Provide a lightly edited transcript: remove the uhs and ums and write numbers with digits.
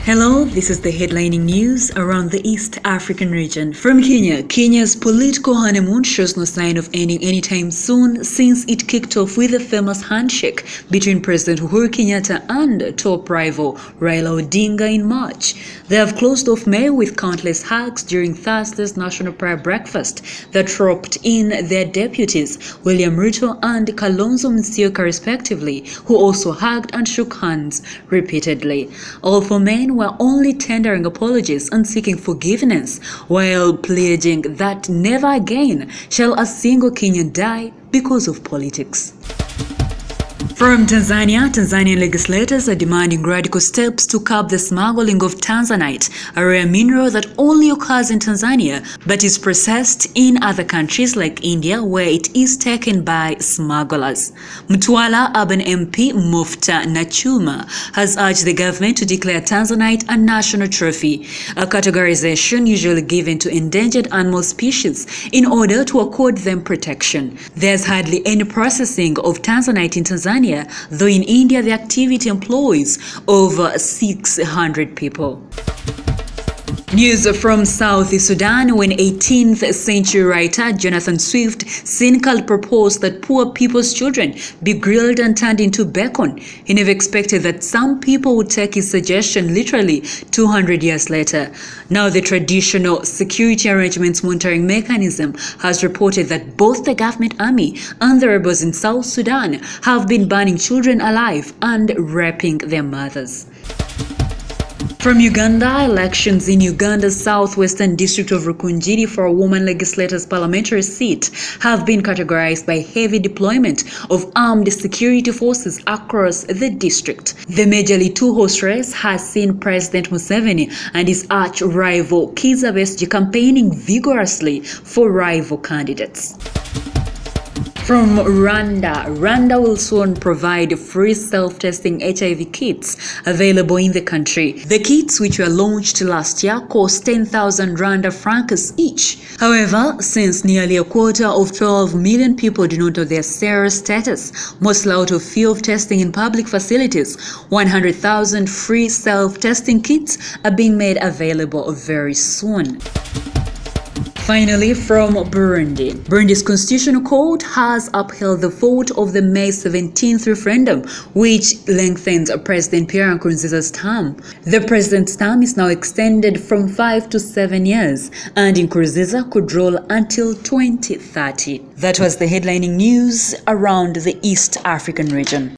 Hello, this is the headlining news around the East African region. From Kenya, Kenya's political honeymoon shows no sign of ending anytime soon since it kicked off with the famous handshake between President Uhuru Kenyatta and top rival Raila Odinga in March. They have closed off May with countless hugs during Thursday's national prayer breakfast that roped in their deputies, William Ruto and Kalonzo Musyoka respectively, who also hugged and shook hands repeatedly. All four men were only tendering apologies and seeking forgiveness, while pledging that never again shall a single Kenyan die because of politics. From Tanzania, Tanzanian legislators are demanding radical steps to curb the smuggling of Tanzanite, a rare mineral that only occurs in Tanzania but is processed in other countries like India, where it is taken by smugglers. Mtwara urban MP Mufta Nachuma has urged the government to declare Tanzanite a national trophy, a categorization usually given to endangered animal species in order to accord them protection. There's hardly any processing of Tanzanite in Tanzania, though in India the activity employs over 600 people. News from South Sudan, when 18th century writer Jonathan Swift cynically proposed that poor people's children be grilled and turned into bacon. He never expected that some people would take his suggestion literally 200 years later. Now the traditional security arrangements monitoring mechanism has reported that both the government army and the rebels in South Sudan have been burning children alive and raping their mothers. From Uganda, elections in Uganda's southwestern district of Rukunjiri for a woman legislator's parliamentary seat have been categorized by heavy deployment of armed security forces across the district. The majorly two-horse race has seen President Museveni and his arch-rival Kizza Besigye campaigning vigorously for rival candidates. From Rwanda will soon provide free self-testing HIV kits available in the country. The kits, which were launched last year, cost 10,000 Rwanda francs each. However, since nearly a quarter of 12 million people do not know their serious status, mostly out of fear of testing in public facilities, 100,000 free self-testing kits are being made available very soon. Finally, from Burundi. Burundi's constitutional court has upheld the vote of the May 17th referendum, which lengthens President Pierre Nkurunziza's term. The president's term is now extended from 5 to 7 years, and Nkurunziza could rule until 2030. That was the headlining news around the East African region.